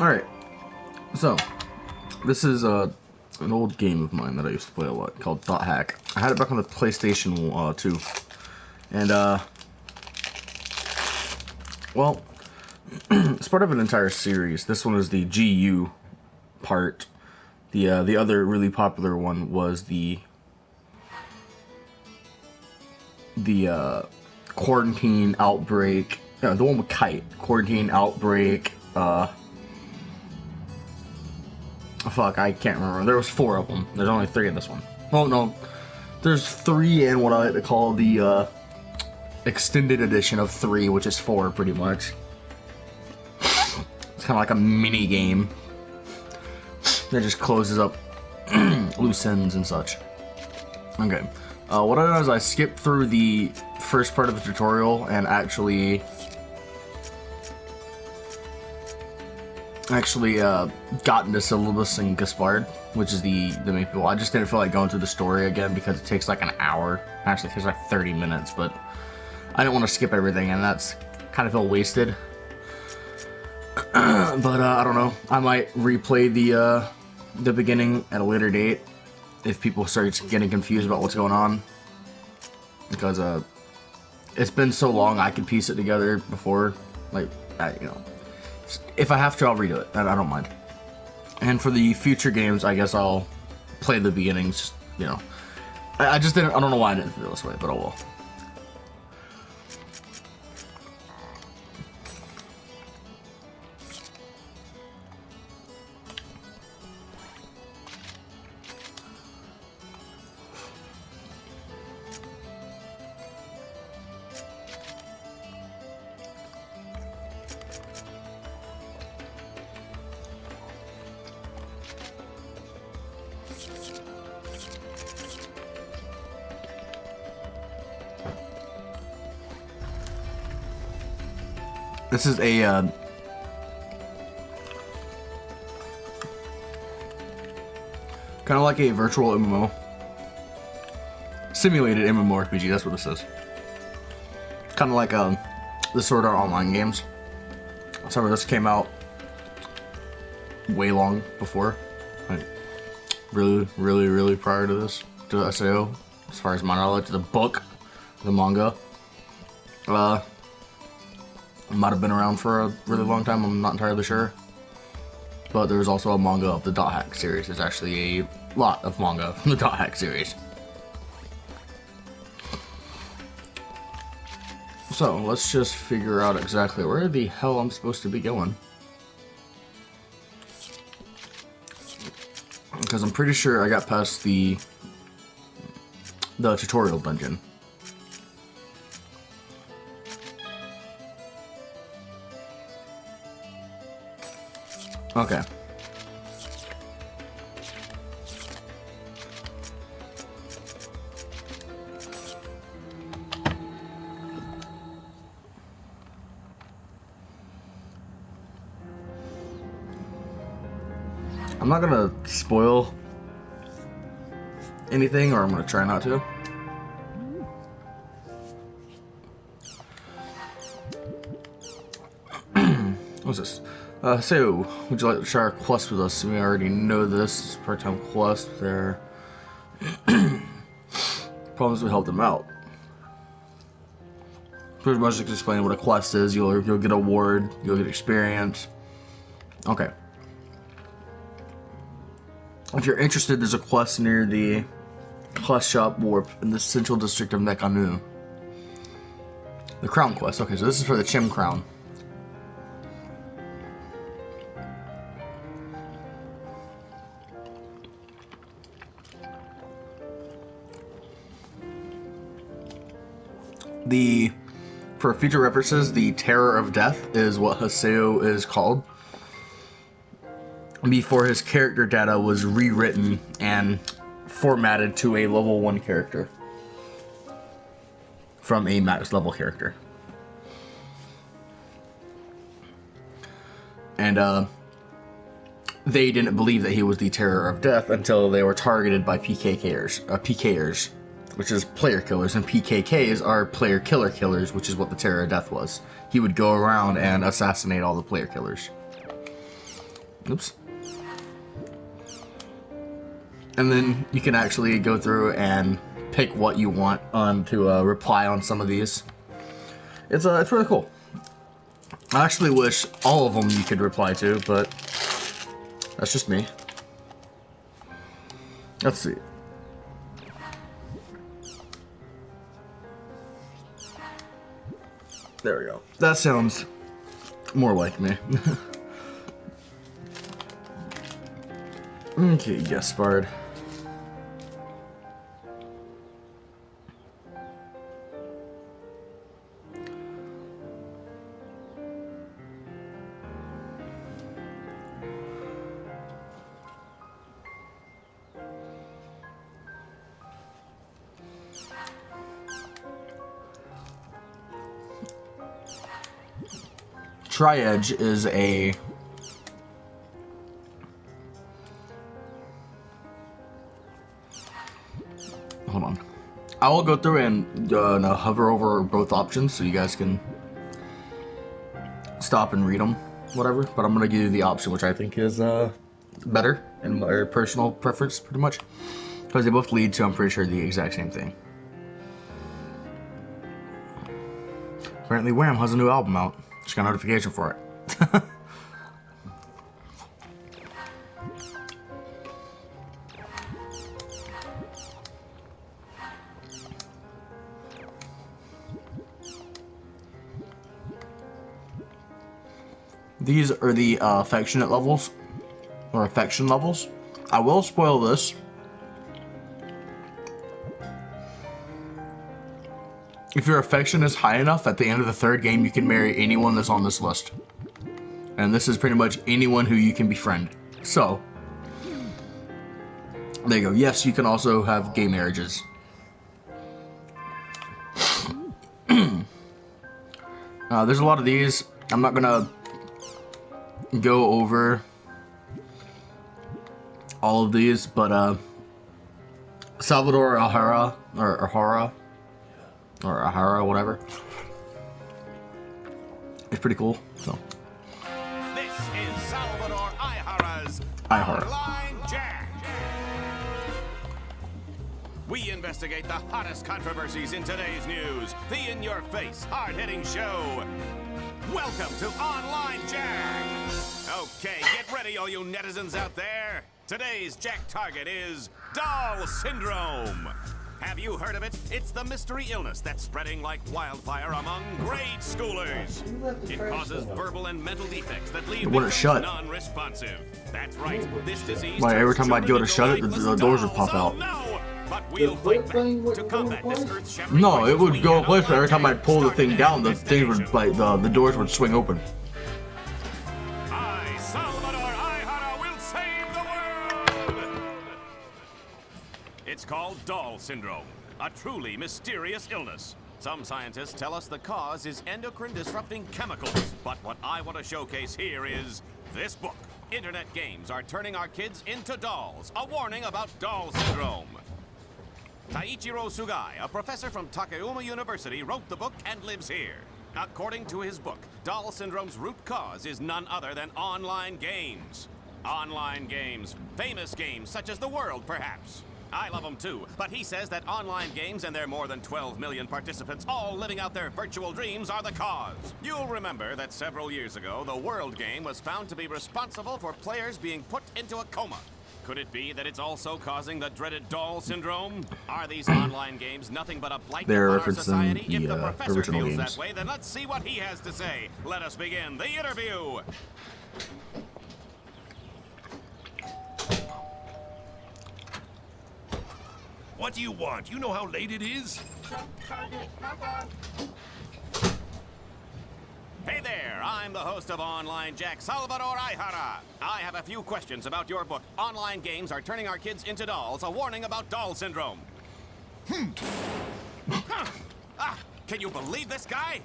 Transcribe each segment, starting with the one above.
Alright, so this is an old game of mine that I used to play a lot called Dot Hack. I had it back on the PlayStation 2. And, well, it's part of an entire series. This one is the GU part. The other really popular one was the Quarantine Outbreak. No, the one with Kite. Quarantine Outbreak, fuck, I can't remember. There was 4 of them. There's only 3 in this one. Oh, no. There's 3 in what I like to call the, extended edition of 3, which is 4, pretty much. It's kind of like a mini game that just closes up loose ends and such. Okay. What I did is I skipped through the first part of the tutorial and actually got into Syllabus and Gaspard, which is the main people. I just didn't feel like going through the story again because it takes like an hour. Actually, it takes like 30 minutes, but I didn't want to skip everything, and that's kind of felt wasted. But I don't know. I might replay the beginning at a later date if people start getting confused about what's going on, because it's been so long. I could piece it together before, like, you know. If I have to, I'll redo it. I don't mind. And for the future games, I guess I'll play the beginnings. You know, I just didn't. I don't know why I didn't feel this way, but oh well. This is a kind of like a virtual MMO, simulated MMORPG. That's what this is. Kind of like the Sword Art Online games. Some of this came out way long before, like really prior to this, to SAO, as far as my knowledge. The book, the manga, might have been around for a really long time. I'm not entirely sure. But there's also a manga of the Dot Hack series. There's actually a lot of manga from the Dot Hack series. So let's just figure out exactly where the hell I'm supposed to be going, because I'm pretty sure I got past the tutorial dungeon. Okay. I'm not gonna spoil anything, or I'm gonna try not to. What's this? So, would you like to share a quest with us? We already know this. Part-time quest there. Problems, we help them out. Pretty much just explain what a quest is. You'll get an award, you'll get experience. Okay. If you're interested, there's a quest near the quest shop warp in the central district of Mekanu. The crown quest. Okay, so this is for the Chim crown. For future references, the Terror of Death is what Haseo is called before his character data was rewritten and formatted to a level 1 character from a max level character. And they didn't believe that he was the Terror of Death until they were targeted by PKers, which is player killers, and PKKs are player killers, which is what the Terror of Death was. He would go around and assassinate all the player killers. Oops. And then you can actually go through and pick what you want to reply on some of these. It's really cool. I actually wish all of them you could reply to, but that's just me. Let's see. There we go. That sounds more like me. Okay, Gaspard. Tri-Edge is a hold on. I will go through and hover over both options so you guys can stop and read them, whatever. But I'm gonna give you the option which I think is better in my personal preference, pretty much, because they both lead to, I'm pretty sure, the exact same thing. Apparently, Wham has a new album out. Just got a notification for it. These are the affectionate levels, or affection levels. I will spoil this. If your affection is high enough, at the end of the third game, you can marry anyone that's on this list. And this is pretty much anyone who you can befriend. So, there you go. Yes, you can also have gay marriages. There's a lot of these. I'm not gonna go over all of these, but Salvador Ahara, or Ahara, or Ahara, whatever. It's pretty cool. So. This is Salvador Ihara's Online Jack. We investigate the hottest controversies in today's news. The in-your-face, hard-hitting show. Welcome to Online Jack. Okay, get ready, all you netizens out there. Today's Jack target is Doll Syndrome. Have you heard of it? It's the mystery illness that's spreading like wildfire among grade schoolers. It causes verbal and mental defects that leave them non-responsive. That's right, this disease... Like every time I'd go to shut it, the doors would pop out. But we'll fight back to combat this earth-shattering... No, it would go away, but every time I'd pull the thing down, the thing would, like, the doors would swing open. I, Salvador Ihara, will save the world! It's called Doll Syndrome, a truly mysterious illness. Some scientists tell us the cause is endocrine-disrupting chemicals, but what I want to showcase here is this book. Internet games are turning our kids into dolls. A warning about Doll Syndrome. Taiichiro Sugai, a professor from Takayama University, wrote the book and lives here. According to his book, Doll Syndrome's root cause is none other than online games. Online games. Famous games such as The World, perhaps. I love them too, but he says that online games and their more than 12 million participants all living out their virtual dreams are the cause. You'll remember that several years ago, the World game was found to be responsible for players being put into a coma. Could it be that it's also causing the dreaded Doll Syndrome? Are these online games nothing but a blight on our society? If the professor feels that way, then let's see what he has to say. Let us begin the interview. What do you want? You know how late it is? Hey there, I'm the host of Online Jack, Salvador Ihara. I have a few questions about your book, Online Games Are Turning Our Kids into Dolls, a warning about Doll Syndrome. Can you believe this guy?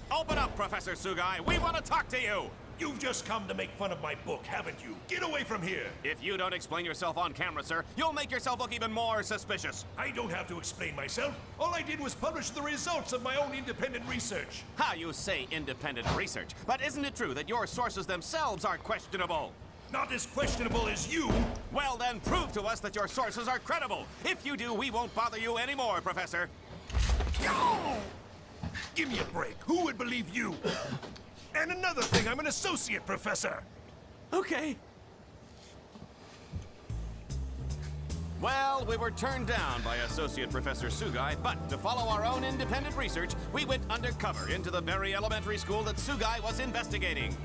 Open up, Professor Sugai. We want to talk to you. You've just come to make fun of my book, haven't you? Get away from here! If you don't explain yourself on camera, sir, you'll make yourself look even more suspicious. I don't have to explain myself. All I did was publish the results of my own independent research. How you say independent research, but isn't it true that your sources themselves are questionable? Not as questionable as you. Well, then prove to us that your sources are credible. If you do, we won't bother you anymore, Professor. Give me a break. Who would believe you? And another thing, I'm an associate professor. Okay. Well, we were turned down by Associate Professor Sugai, but to follow our own independent research, we went undercover into the very elementary school that Sugai was investigating.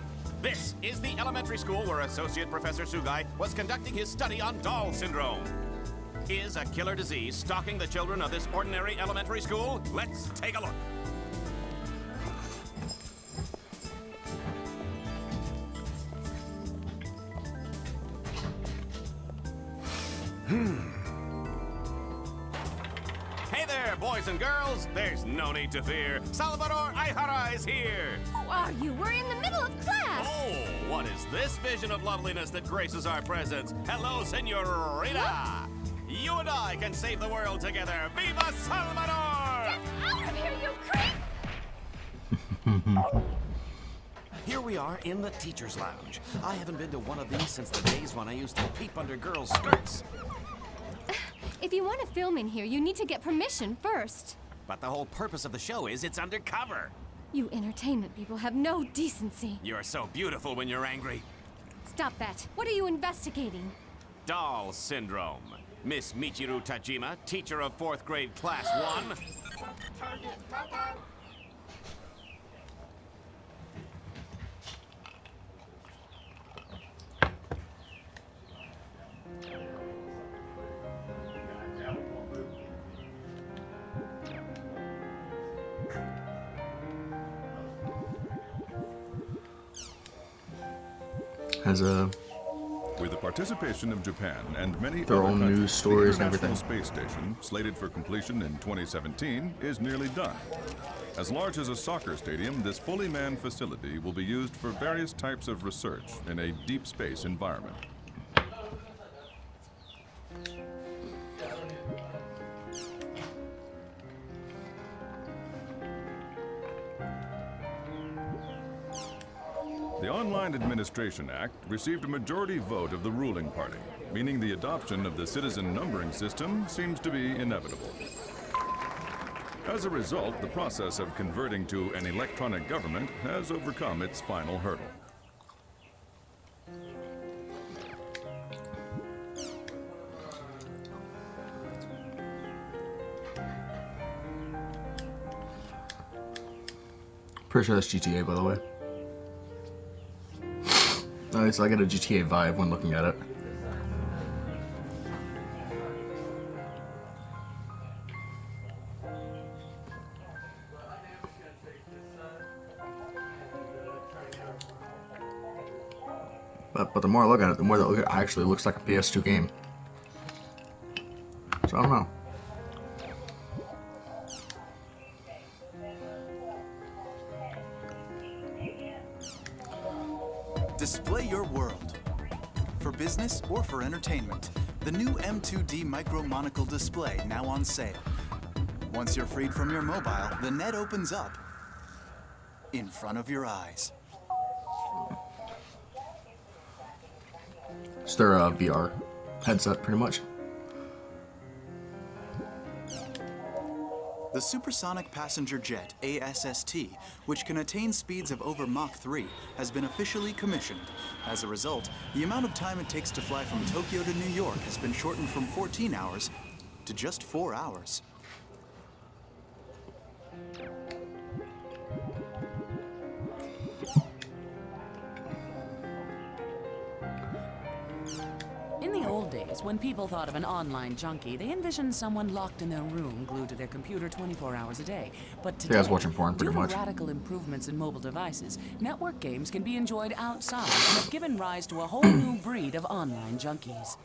This is the elementary school where Associate Professor Sugai was conducting his study on doll syndrome. Is a killer disease stalking the children of this ordinary elementary school? Let's take a look. Hey there, boys and girls. There's no need to fear. Salvador Aihara is here. Who are you? We're in the middle of class. Oh, what is this vision of loveliness that graces our presence? Hello, senorita. You and I can save the world together. Viva Salvador! Get out of here, you creep! Here we are in the teacher's lounge. I haven't been to one of these since the days when I used to peep under girls' skirts. If you want to film in here, you need to get permission first. But the whole purpose of the show is it's undercover. You entertainment people have no decency. You're so beautiful when you're angry. Stop that. What are you investigating? Doll syndrome. Miss Michiru Tajima, teacher of 4th grade class 1. Has a With the participation of Japan and many Their other own countries, news stories the and International everything. Space Station, slated for completion in 2017, is nearly done. As large as a soccer stadium, this fully manned facility will be used for various types of research in a deep space environment. The Online Administration Act received a majority vote of the ruling party, meaning the adoption of the citizen numbering system seems to be inevitable. As a result, the process of converting to an electronic government has overcome its final hurdle. Pretty sure that's GTA, by the way. Nice, I get a GTA vibe when looking at it. But the more I look at it, the more that it actually looks like a PS2 game. So I don't know. Display your world. For business or for entertainment, the new M2D Micro Monocle display now on sale. Once you're freed from your mobile, the net opens up in front of your eyes. It's their VR headset, pretty much. The supersonic passenger jet ASST, which can attain speeds of over Mach 3, has been officially commissioned. As a result, the amount of time it takes to fly from Tokyo to New York has been shortened from 14 hours to just 4 hours. In the old days, when people thought of an online junkie, they envisioned someone locked in their room, glued to their computer 24 hours a day. But today, Yeah, I was watching porn, pretty due much. to radical improvements in mobile devices, network games can be enjoyed outside and have given rise to a whole new breed of online junkies.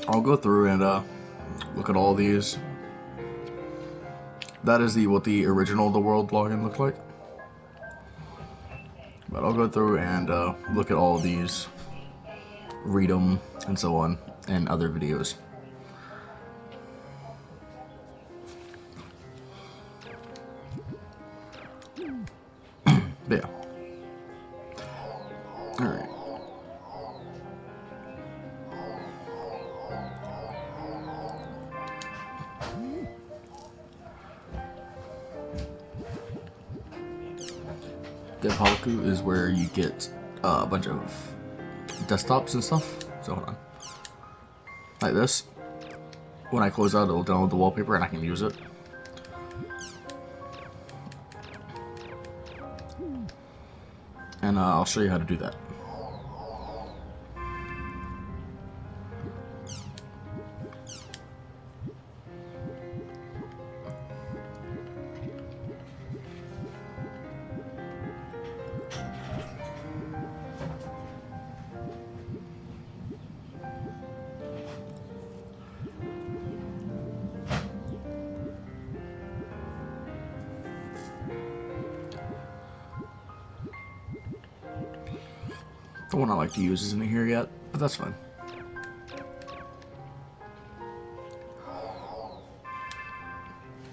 I'll go through and look at all these. That is what the original The World login looked like. But I'll go through and look at all of these, read them, and so on, in other videos. But yeah. Alright. Developer is where you get a bunch of desktops and stuff. So hold on. Like this. When I close out, it'll download the wallpaper and I can use it. And I'll show you how to do that. The one I like to use isn't here yet, but that's fine.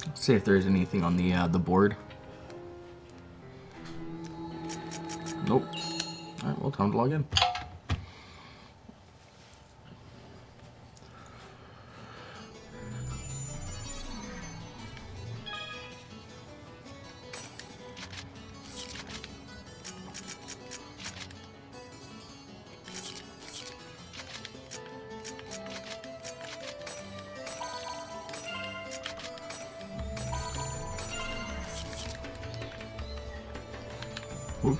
Let's see if there's anything on the board. Nope. Alright, well, time to log in. Ooh.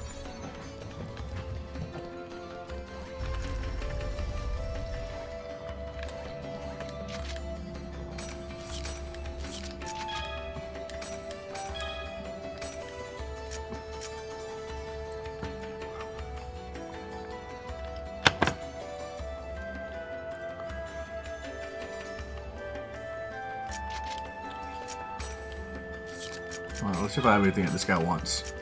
Alright, let's see if I have anything that this guy wants.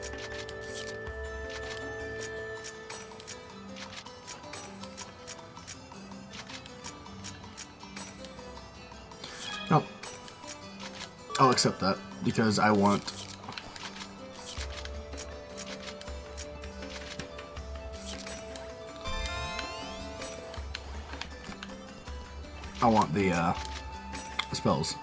Nope. I'll accept that because I want the spells.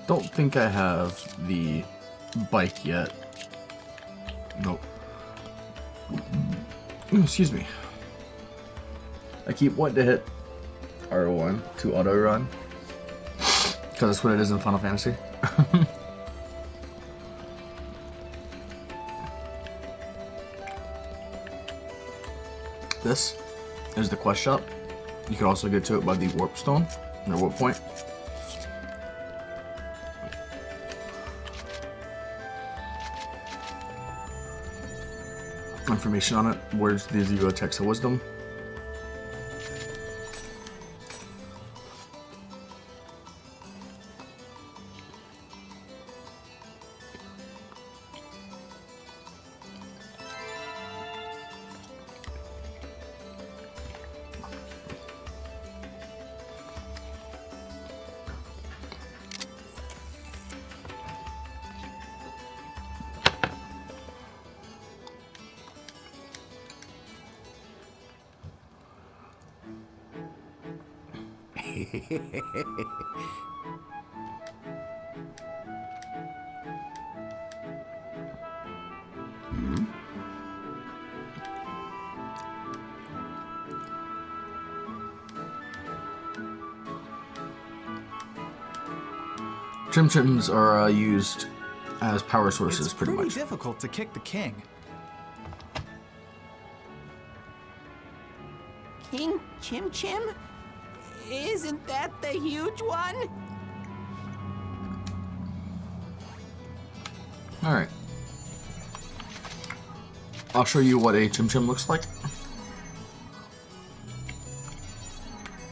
Don't think I have the bike yet. Nope. Excuse me. I keep wanting to hit R1 to auto run because that's what it is in Final Fantasy. This is the quest shop. You can also get to it by the warp stone, or warp point. Information on it. Where's the zero text of wisdom? Chim-chims are used as power sources, pretty much. It's pretty difficult to kick the king. King Chim Chim? Isn't that the huge one? Alright. I'll show you what a Chim Chim looks like.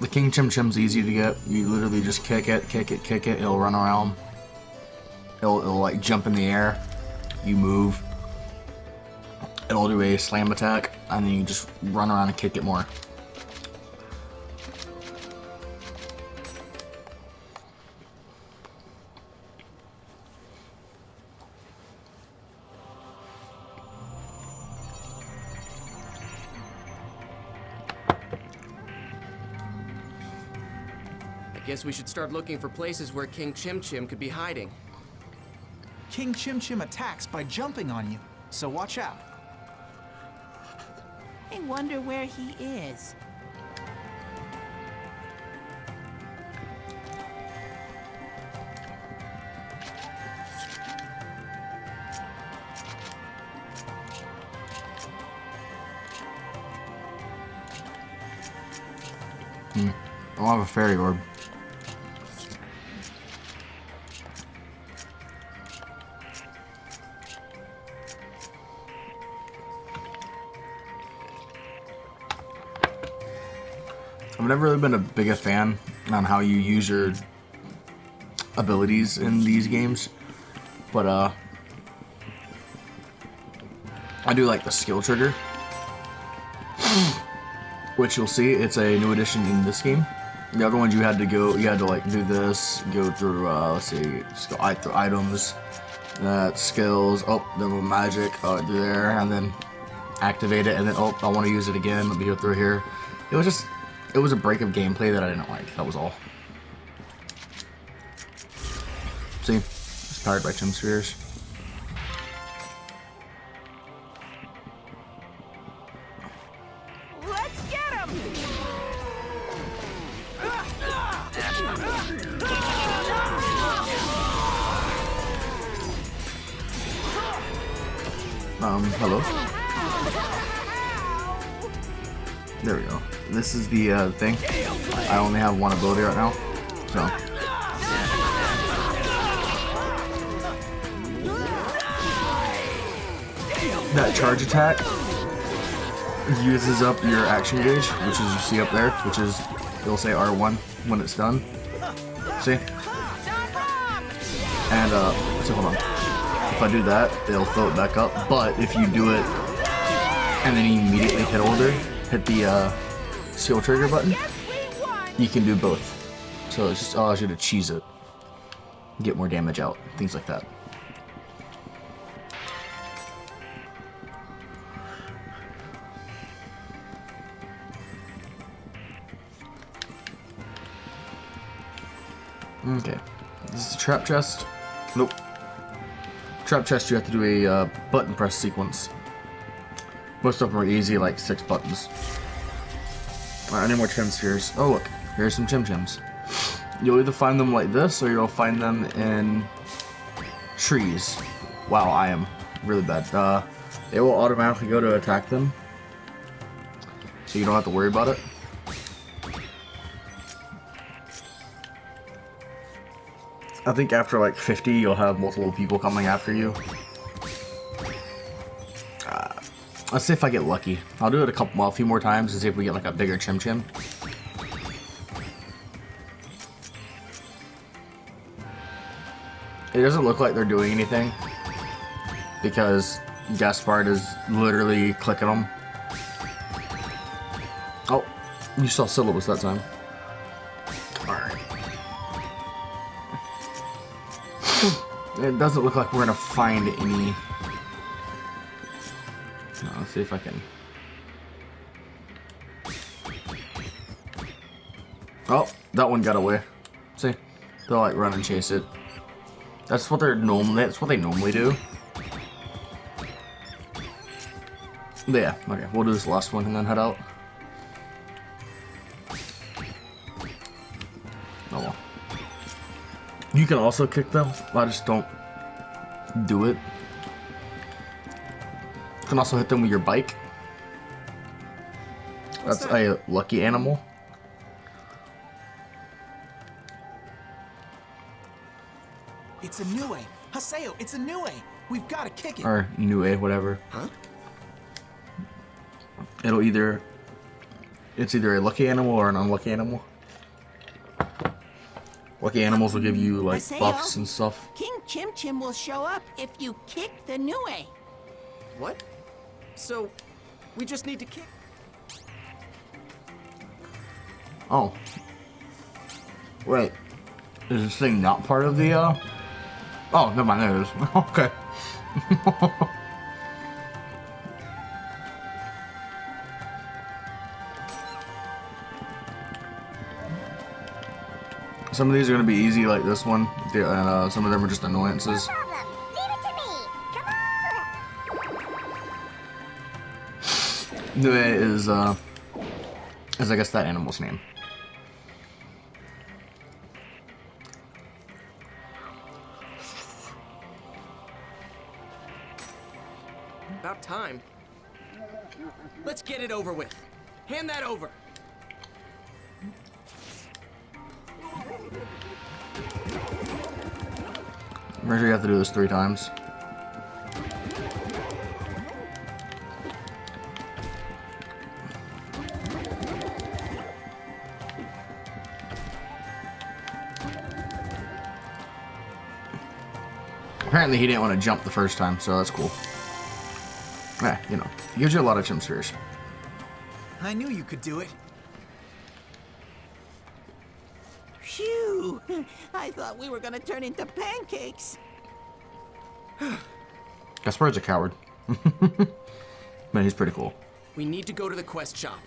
The King Chim Chim's easy to get. You literally just kick it, kick it, kick it. It'll run around. It'll like jump in the air. You move. It'll do a slam attack, and then you just run around and kick it more. Guess we should start looking for places where King Chim Chim could be hiding. King Chim Chim attacks by jumping on you, so watch out. I wonder where he is. I don't have a fairy orb. I've never really been a big fan on how you use your abilities in these games, but I do like the skill trigger, which you'll see it's a new addition in this game. The other ones you had to like do this, go through let's see, just go through items, skills, then magic, do there, and then activate it, and then I want to use it again. Let me go through here. It was a break of gameplay that I didn't like. That was all. See, it's powered by Chim Spheres. Let's get him! Hello. There we go. This is the thing. I only have one ability right now, so. That charge attack uses up your action gauge, which is you see up there, which is, it'll say R1 when it's done. See? And, so hold on. If I do that, it'll fill it back up, but if you do it and then you immediately hit the skill trigger button, you can do both. So it just allows you to cheese it, get more damage out, things like that. Okay, this is a trap chest. Nope. Trap chest, you have to do a button press sequence. Most of them are easy, like 6 buttons. Alright, I need more Chim Spheres. Oh look, here's some Chim Chims. You'll either find them like this, or you'll find them in trees. Wow, I am really bad. It will automatically go to attack them, so you don't have to worry about it. I think after like 50, you'll have multiple people coming after you. Let's see if I get lucky. I'll do it a few more times and see if we get like a bigger Chim Chim. It doesn't look like they're doing anything because Gaspard is literally clicking them. Oh, you saw syllabus that time. Alright. It doesn't look like we're gonna find any. No, let's see if I can. Oh, that one got away. See, they'll like run and chase it. That's what they normally do. Yeah, okay, we'll do this last one and then head out. Oh well. You can also kick them, I just don't do it. You can also hit them with your bike. That's a lucky animal. It's a Nue. Haseo, it's a Nue. We've got to kick it. Or Nue, whatever. Huh? It's either a lucky animal or an unlucky animal. Lucky animals will give you like Haseo, buffs and stuff. King Chim Chim will show up if you kick the Nue. What? So, we just need to kick. Oh. Wait. Is this thing not part of the, Oh, never mind, there it is. Okay. Some of these are going to be easy, like this one, and some of them are just annoyances. Nue is I guess that animal's name. About time. Let's get it over with. Hand that over. Remember, you have to do this 3 times. Apparently he didn't want to jump the first time, so that's cool. Yeah, you know, it gives you a lot of chim spheres. I knew you could do it. Phew! I thought we were gonna turn into pancakes. Gaspar's a coward. But he's pretty cool. We need to go to the quest shop.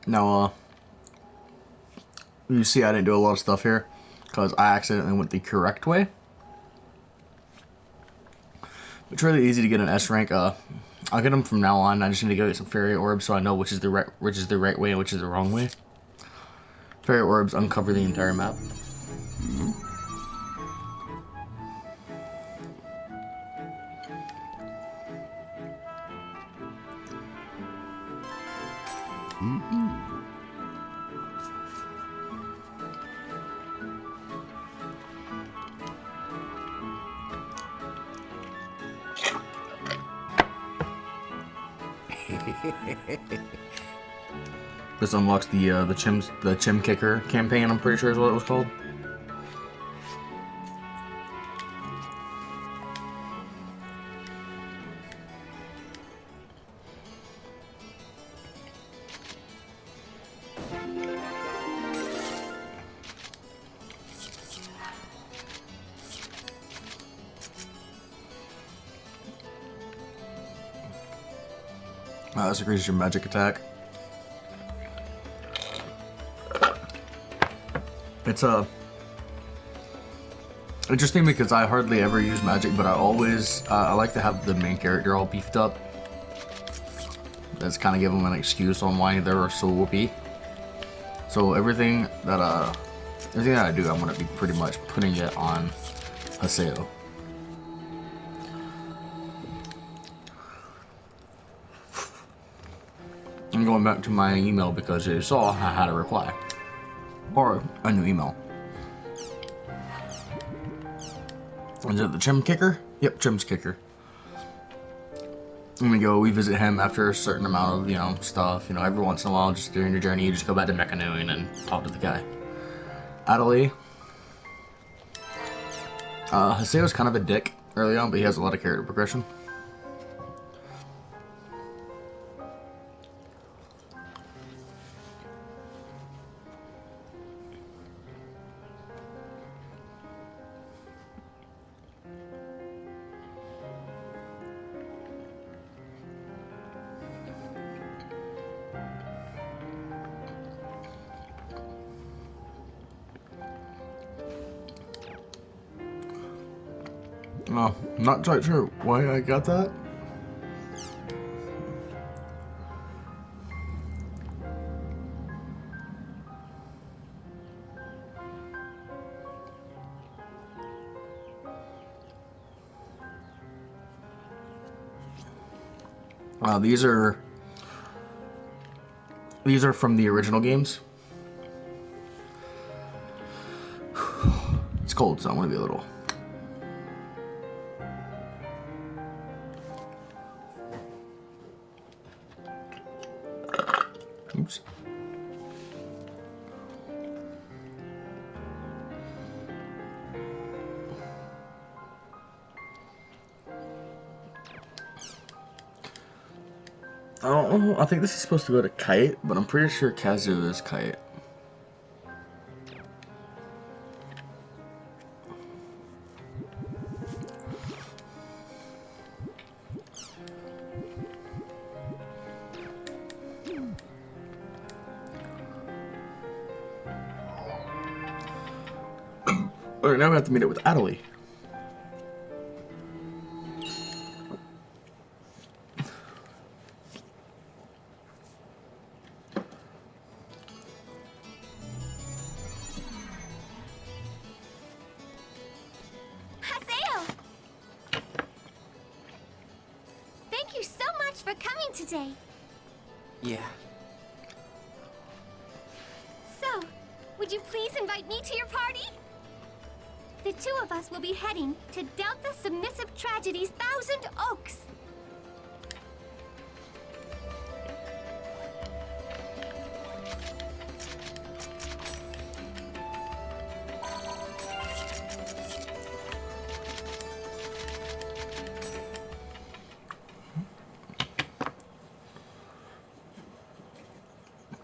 Now, you see I didn't do a lot of stuff here, because I accidentally went the correct way. It's really easy to get an S rank. I'll get them from now on. I just need to go get some fairy orbs so I know which is the right way and which is the wrong way. Fairy orbs uncover the entire map. This unlocks the Chim Kicker campaign, I'm pretty sure is what it was called. This increases your magic attack. It's interesting because I hardly ever use magic, but I like to have the main character all beefed up. That's kind of give them an excuse on why they're so whoopee. So everything that I do, I'm gonna be pretty much putting it on Haseo. I'm going back to my email because you saw I had a reply. Or a new email. Is it the Chim Kicker? Yep, Chim's Kicker. And we visit him after a certain amount of, stuff. Every once in a while, just during your journey, you just go back to Mechanoon and talk to the guy. Adelie. Haseo's kind of a dick early on, but he has a lot of character progression. Not quite sure why I got that. These are These are from the original games. It's cold, so I want to be a little. Oops. I don't know. I think this is supposed to go to Kite, but I'm pretty sure Kazu is Kite. Alright, now we have to meet up with Adelie. Haseo! Thank you so much for coming today. Yeah. So, would you please invite me to your party? The two of us will be heading to Delta Submissive Tragedy's Thousand Oaks.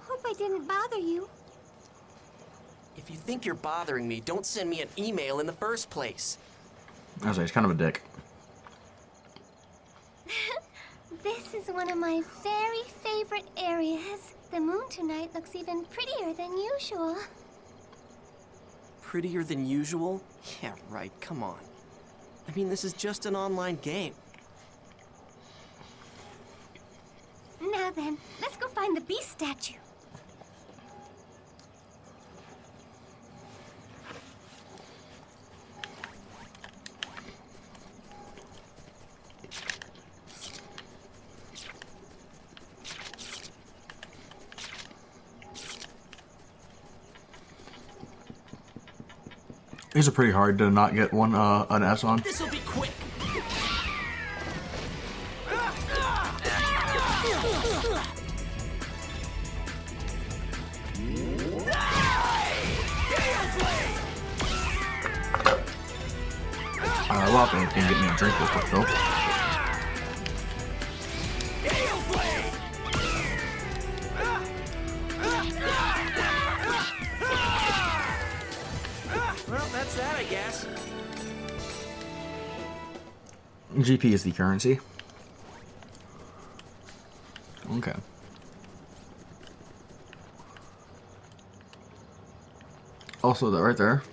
Hope I didn't bother you. If you think you're bothering me, don't send me an email in the first place. I was like, he's kind of a dick. This is one of my very favorite areas. The moon tonight looks even prettier than usual. Prettier than usual? Yeah, right, come on. I mean, this is just an online game. Now then, let's go find the beast statue. These are pretty hard to not get one an S on. This'll be quick. Well, if anything, get me a drink real quick though. Well, that's that, I guess. GP is the currency. Okay. Also, that right there,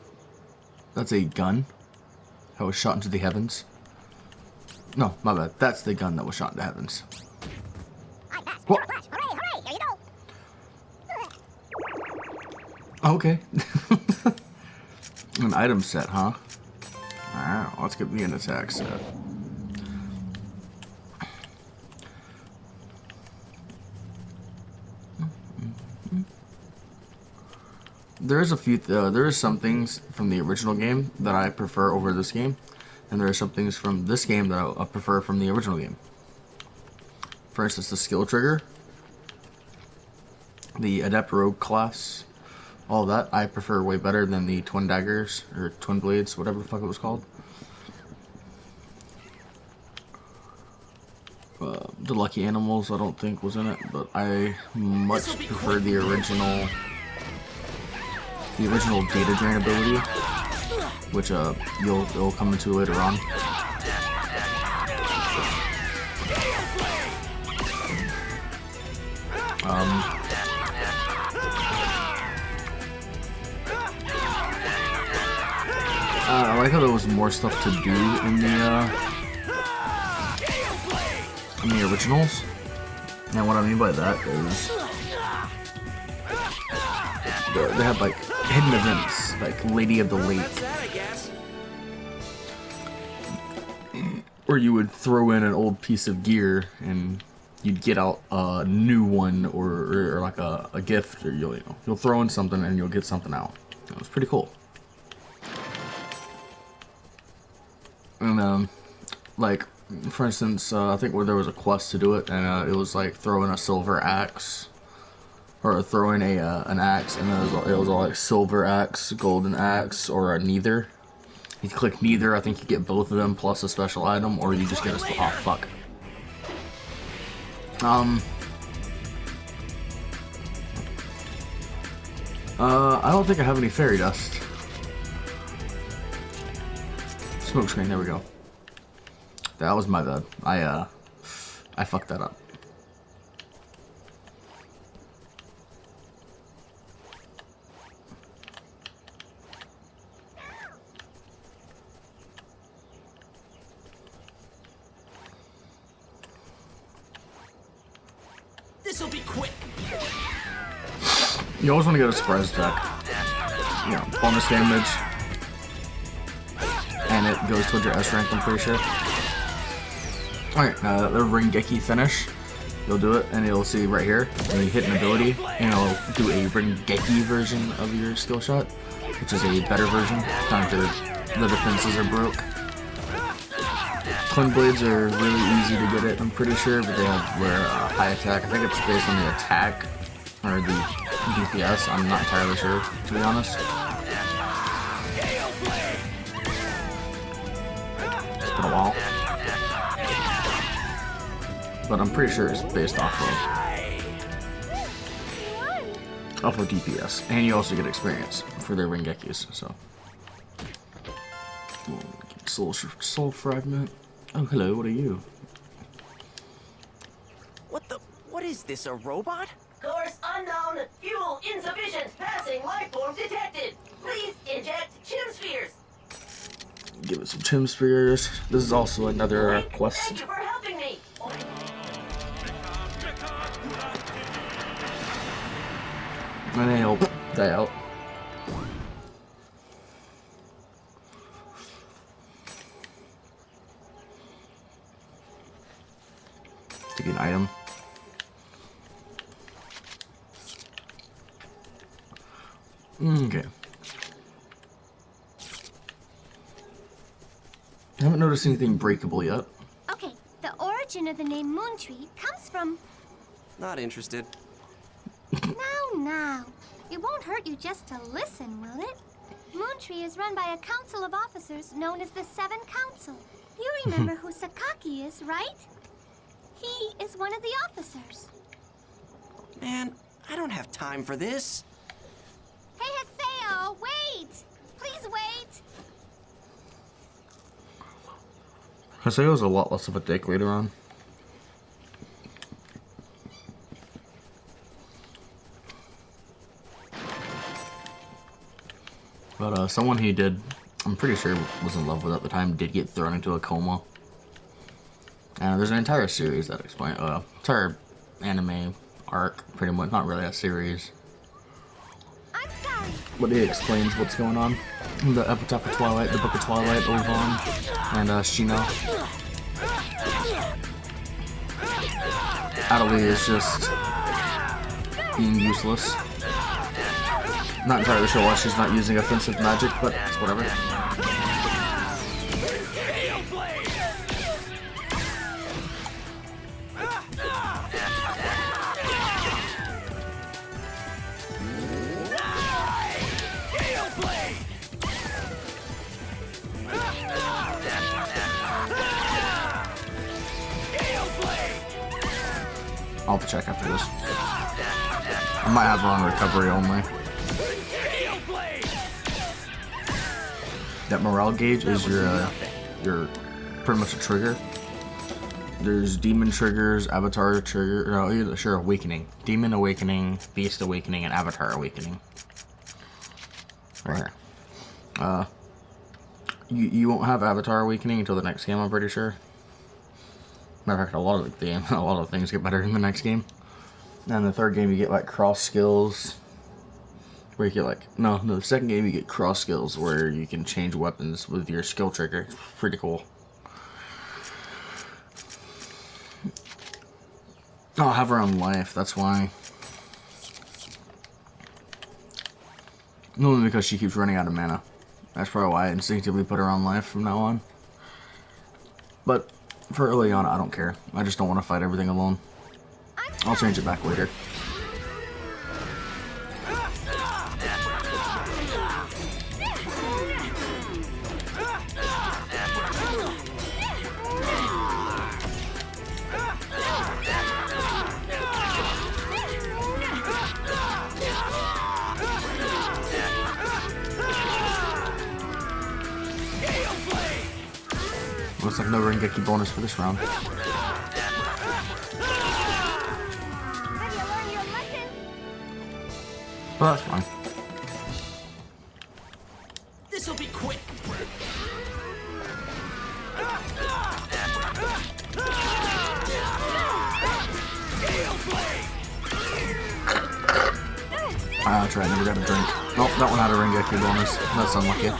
that's a gun that was shot into the heavens. No, my bad. That's the gun that was shot into heavens. What? Okay. An item set, huh? Wow, let's get me an attack set. There is some things from the original game that I prefer over this game, and there are some things from this game that I prefer from the original game. For instance, the skill trigger, the Adept Rogue class, all that I prefer way better than the twin daggers or twin blades, whatever the fuck it was called. The lucky animals I don't think was in it, but I much prefer the original data drain ability, which you'll come into later on. I like how there was more stuff to do in the originals, and what I mean by that is they had like hidden events, like Lady of the Lake, where you would throw in an old piece of gear and you'd get out a new one or like a gift, or you'll throw in something and you'll get something out. It was pretty cool. And like for instance, I think where there was a quest to do it, and it was like throw in a silver axe, or throw in an axe, and it was all like silver axe, golden axe, or a neither. You click neither, I think you get both of them plus a special item, or you just get a oh fuck. I don't think I have any fairy dust. Smoke screen, there we go. That was my bad. I fucked that up. This'll be quick. You always want to get a surprise attack. You know, bonus damage. And it goes towards your S rank, I'm pretty sure. Alright, the Ringeki finish. You'll do it, and you'll see right here, when you hit an ability, and it'll do a Ringeki version of your skill shot, which is a better version, after the defenses are broke. Twin blades are really easy to get it, I'm pretty sure, but they have rare high attack. I think it's based on the attack, or the DPS, I'm not entirely sure, to be honest. It's been a while. But I'm pretty sure it's based off of DPS, and you also get experience for their Ringekis. So, soul fragment. Oh, hello. What are you? What is this? A robot? Course unknown. Fuel insufficient. Passing life form detected. Please inject chim spheres. Give it some chim spheres. This is also another quest. Thank you for helping me. And then he'll die out. To get an item. Okay. I haven't noticed anything breakable yet. Okay, the origin of the name Moontree comes from... Not interested. Now. It won't hurt you just to listen, will it? Moontree is run by a council of officers known as the Seven Council. You remember who Sakaki is, right? He is one of the officers. Man, I don't have time for this. Hey, Haseo, wait! Please wait! Haseo's a lot less of a dick later on. But someone he did, I'm pretty sure was in love with at the time, did get thrown into a coma. And there's an entire series that explains, entire anime arc, pretty much, not really a series. I'm sorry. But it explains what's going on. In the Epitaph of Twilight, the Book of Twilight, vol1, and Shino. Adelie is just being useless. Not entirely sure why she's not using offensive magic, but it's whatever. I'll have to check after this. I might have her on recovery only. That morale gauge is your pretty much a trigger. There's demon triggers, avatar trigger, no, sure, awakening, demon awakening, beast awakening, and avatar awakening. Right here. You won't have avatar awakening until the next game, I'm pretty sure. Matter of fact, a lot of things get better in the next game. And the third game you get like cross skills. Where you get like, no, the second game you get cross skills where you can change weapons with your skill trigger. Pretty cool. Oh, I'll have her on life, that's why. Only because she keeps running out of mana. That's probably why I instinctively put her on life from now on. But for early on, I don't care. I just don't want to fight everything alone. I'll change it back later. Looks like no Rengeki bonus for this round. Have you learned your lesson? But that's fine. This'll be quick. That's right, never got a drink. Nope, that one had a Rengeki bonus. That's unlucky.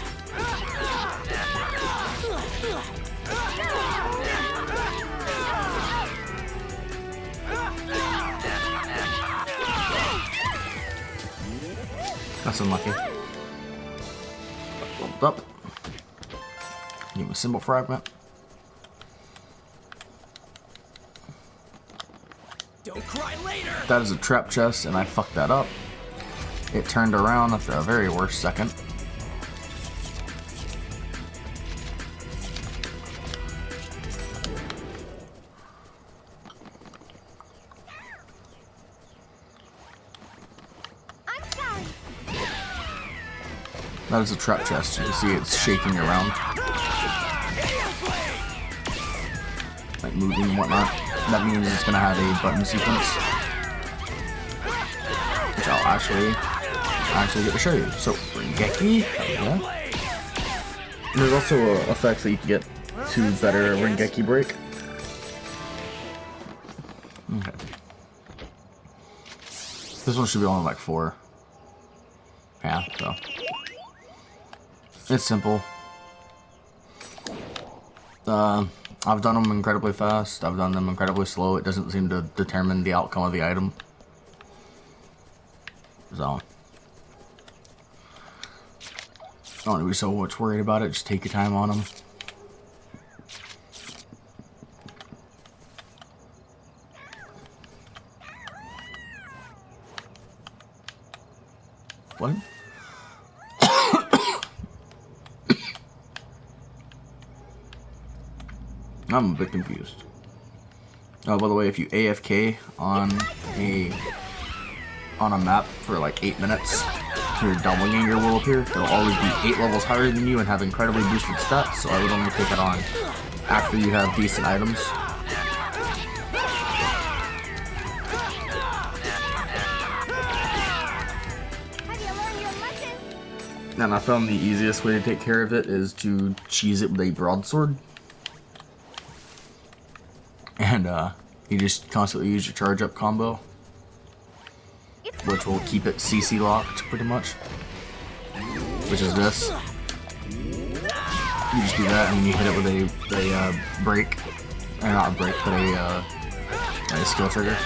That's unlucky. Bumped up. Give me a symbol fragment. Don't cry later. That is a trap chest, and I fucked that up. It turned around at the very worst second. That is a trap chest. You can see it's shaking around. Like moving and whatnot. That means it's gonna have a button sequence. Which I'll actually get to show you. So, Rengeki, yeah. And there's also effects that you can get to better Rengeki break. Okay. This one should be only like 4. Yeah, so. It's simple. I've done them incredibly fast. I've done them incredibly slow. It doesn't seem to determine the outcome of the item. So. Don't want to be so much worried about it. Just take your time on them. What? I'm a bit confused. Oh, by the way, if you AFK on a map for like 8 minutes, your doppelganger will appear. It'll always be 8 levels higher than you and have incredibly boosted stats, so I would only take it on after you have decent items. Have you learned your lesson? And I found the easiest way to take care of it is to cheese it with a broadsword. And you just constantly use your charge up combo, which will keep it CC locked pretty much, which is this. You just do that and then you hit it with a break, or not a break, but a skill trigger.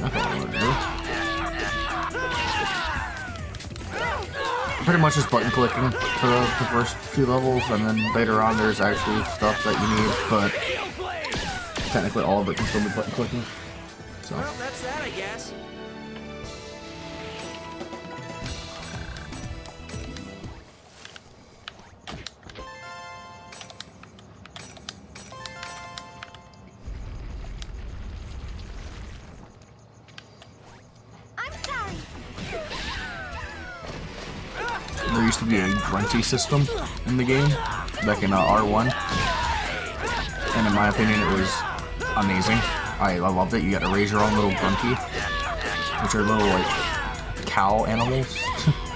That's all I wanted to do. Pretty much just button clicking for the first few levels, and then later on there's actually stuff that you need, but technically all of it can still be button clicking. So. Well, that's that, I guess. There used to be a grunty system in the game, back in R1, and in my opinion it was amazing. I loved it. You got to raise your own little grunty, which are little like cow animals,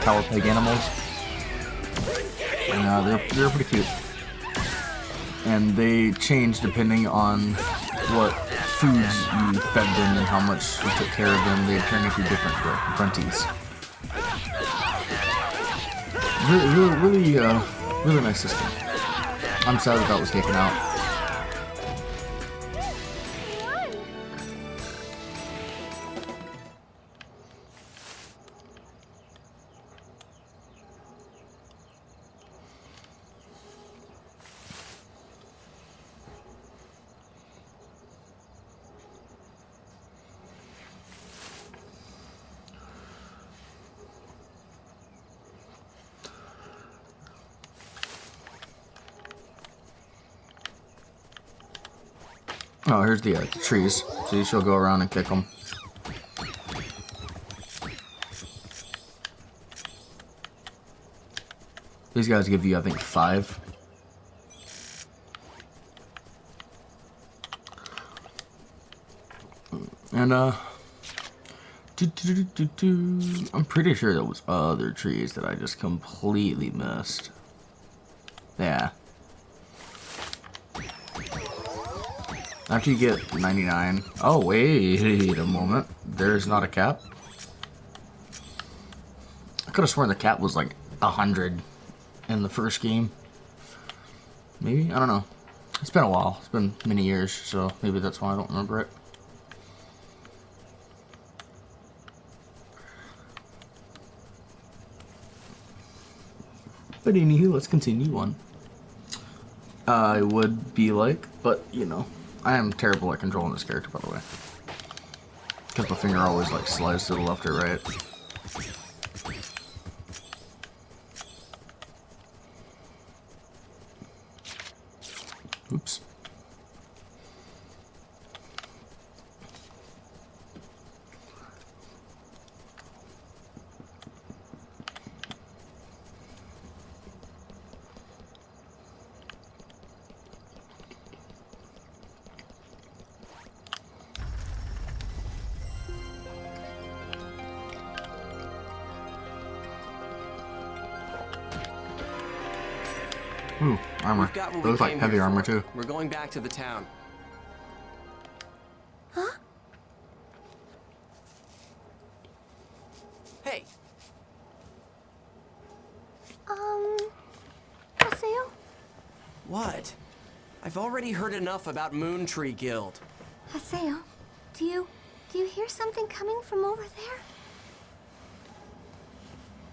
cow pig animals, and they're pretty cute. And they change depending on what foods you fed them and how much you took care of them. They turn into different grunties. really nice system. I'm sad that was taken out. Oh, here's the trees. So you should go around and kick them. These guys give you, I think, 5. And, I'm pretty sure there was other trees that I just completely missed. Yeah. After you get 99... Oh, wait a moment. There's not a cap? I could have sworn the cap was like 100 in the first game. Maybe? I don't know. It's been a while. It's been many years, so maybe that's why I don't remember it. But anywho, let's continue on. I would be like, but you know, I am terrible at controlling this character, by the way. Because my finger always like slides to the left or right. Oops. Ooh, armor. We've got what Those we like came heavy here armor for. too. We're going back to the town. Huh? Hey, Haseo? what? I've already heard enough about Moon Tree Guild. Haseo, do you hear something coming from over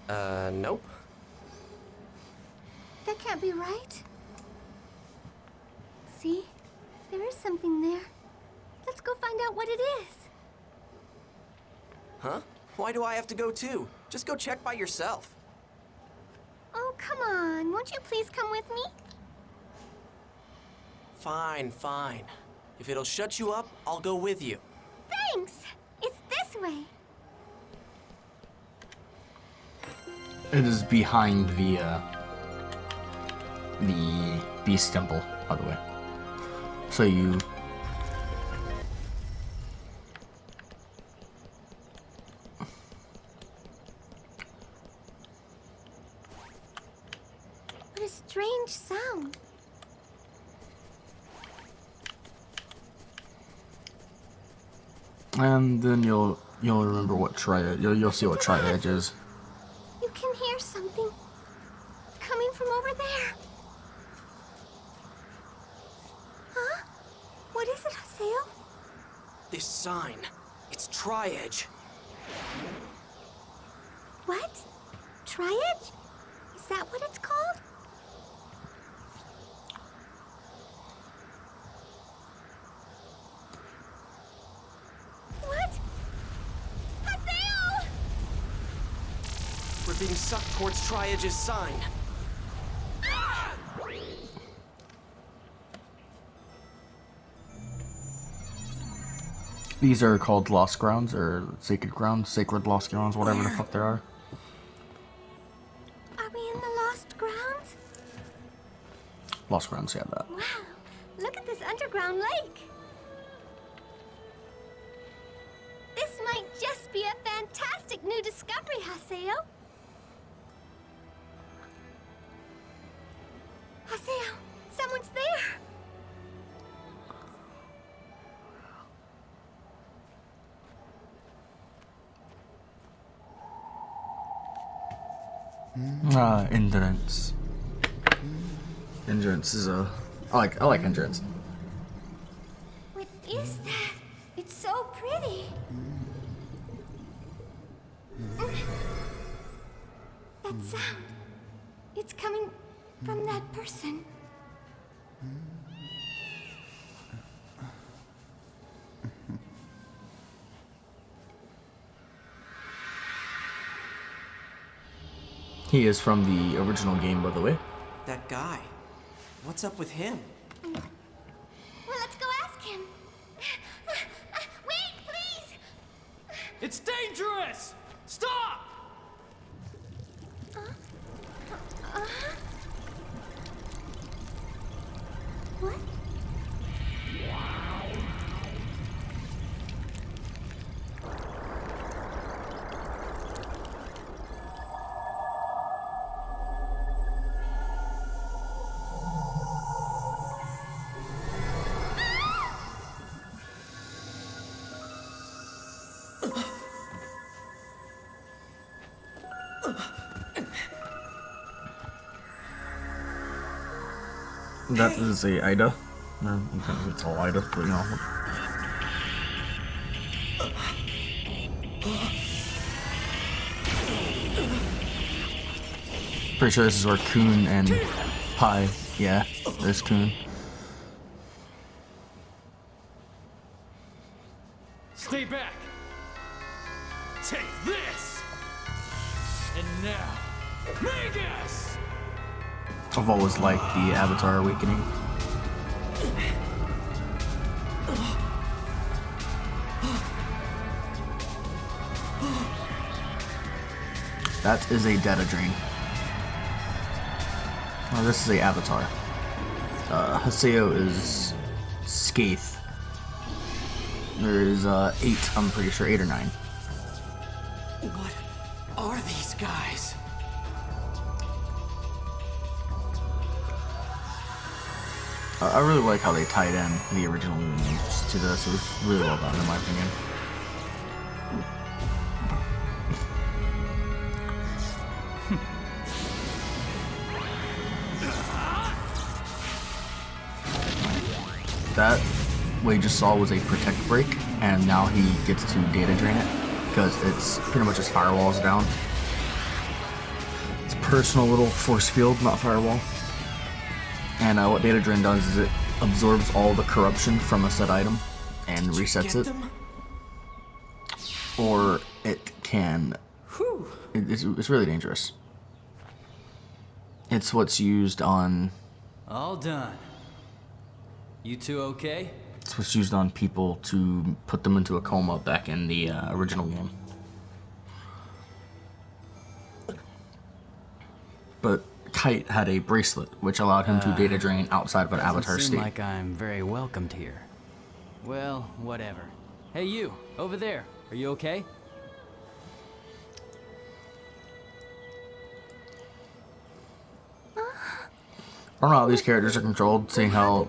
there? Nope. That can't be right. See? There is something there. Let's go find out what it is. Huh? Why do I have to go too? Just go check by yourself. Oh, come on. Won't you please come with me? Fine, fine. If it'll shut you up, I'll go with you. Thanks. It's this way. It is behind the Beast Temple, by the way. So you... What a strange sound. And then you'll remember what triad... You'll see what triad is. You can hear something coming from over there. Huh? What is it, Haseo? This sign. It's Tri-Edge. What? Tri-Edge? Is that what it's called? What? Haseo! We're being sucked towards Tri-Edge's sign. These are called Lost Grounds, or Sacred Grounds, Sacred Lost Grounds, whatever the fuck they are. Are we in the Lost Grounds? Lost Grounds, yeah, that. Wow, look at this underground lake. This might just be a fantastic new discovery, Haseo. Haseo, someone's there. Endurance. Endurance is a... I like endurance. What is that? It's so pretty. That sound. It's coming from that person. He is from the original game, by the way. That guy. What's up with him? Well, let's go ask him. Wait, please! It's dangerous! Stop! What? That is a Ida. I think it's all Ida, but you know. Pretty sure this is where Coon and Pi. Yeah, there's Coon. Stay back! Take this! And now, Magus! I've always liked the Avatar Awakening. That is a data drain. Oh, this is a Avatar. Haseo is Skaith. There's 8, I'm pretty sure, 8 or 9. What are these guys? I really like how they tied in the original games to this. It was really well done, in my opinion. That what you just saw was a protect break, and now he gets to data drain it because it's pretty much his firewall's down. It's a personal little force field, not firewall. And what data drain does is it absorbs all the corruption from a set item and resets it. Or it can. It's really dangerous. It's what's used on. All done. You two okay? It's what's used on people to put them into a coma back in the original game. But Kite had a bracelet, which allowed him to data drain outside of an avatar Doesn't state. seem like I'm very welcomed here. Well, whatever. Hey, you over there. Are you okay? I don't know how these characters are controlled, seeing how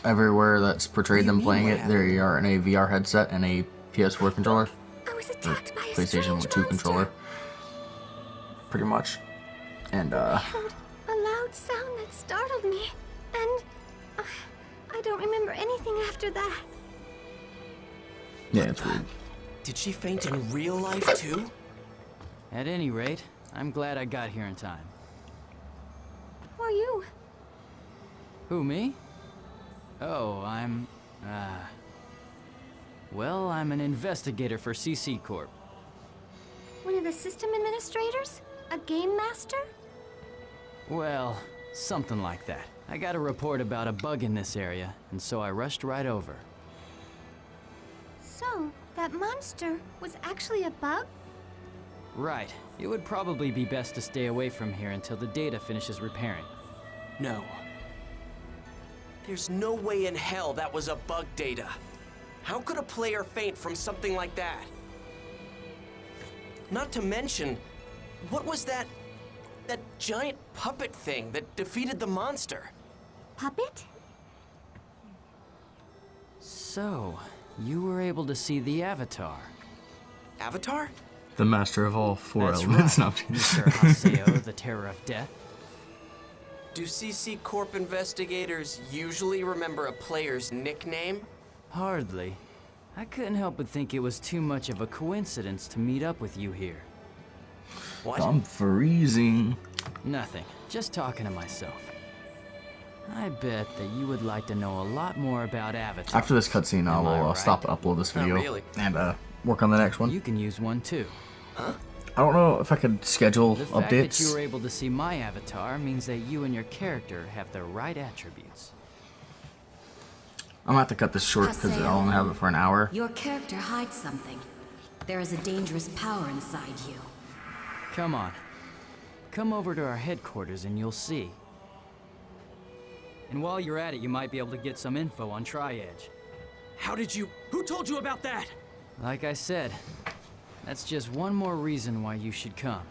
everywhere that's portrayed them playing it, they are in a VR headset and a PS4 controller. I was attacked by a PlayStation strange 2 monster. controller. Pretty much. And, I heard a loud sound that startled me, and I don't remember anything after that. yeah, it's weird. Did she faint in real life too? At any rate, I'm glad I got here in time. Who are you? Who, me? Oh, well, I'm an investigator for CC Corp. One of the system administrators? A game master? Well, something like that. I got a report about a bug in this area, and so I rushed right over. So, that monster was actually a bug? Right. It would probably be best to stay away from here until the data finishes repairing. No. There's no way in hell that was a bug data. How could a player faint from something like that? Not to mention, what was that giant puppet thing that defeated the monster? Puppet? So, you were able to see the Avatar. Avatar? The master of all four That's elements. right, No, I'm kidding. Mr. Haseo, the terror of death. Do CC Corp investigators usually remember a player's nickname? Hardly. I couldn't help but think it was too much of a coincidence to meet up with you here. What? I'm freezing. Nothing. Just talking to myself. I bet that you would like to know a lot more about Avatar. After this cutscene, I Am I will right? stop and upload this Not video really. and work on the next one. You can use one too. I don't know if I could schedule The fact that you updates. were able to see my avatar means that you and your character have the right attributes. I'm gonna have to cut this short because I only have it for an hour. Your character hides something. There is a dangerous power inside you. Come on. Come over to our headquarters and you'll see. And while you're at it, you might be able to get some info on Tri-Edge. How did you... Who told you about that? Like I said, that's just one more reason why you should come.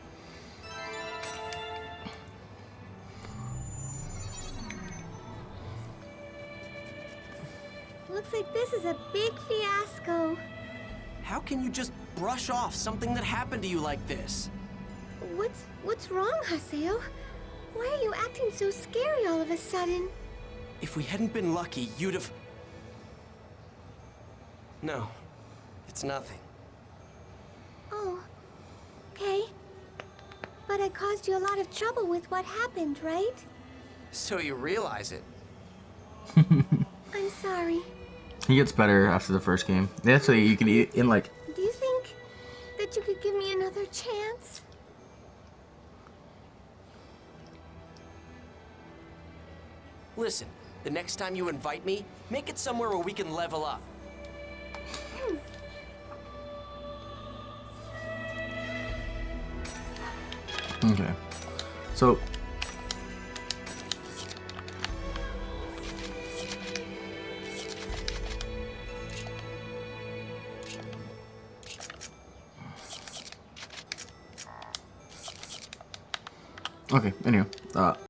Looks like this is a big fiasco. How can you just brush off something that happened to you like this? What's wrong, Haseo? Why are you acting so scary all of a sudden? If we hadn't been lucky, you'd have... No, it's nothing. Oh, okay. But I caused you a lot of trouble with what happened, right? So you realize it. I'm sorry. He gets better after the first game. Actually, you can in like. Do you think that you could give me another chance? Listen, the next time you invite me, make it somewhere where we can level up. Okay. So. Okay, anyway.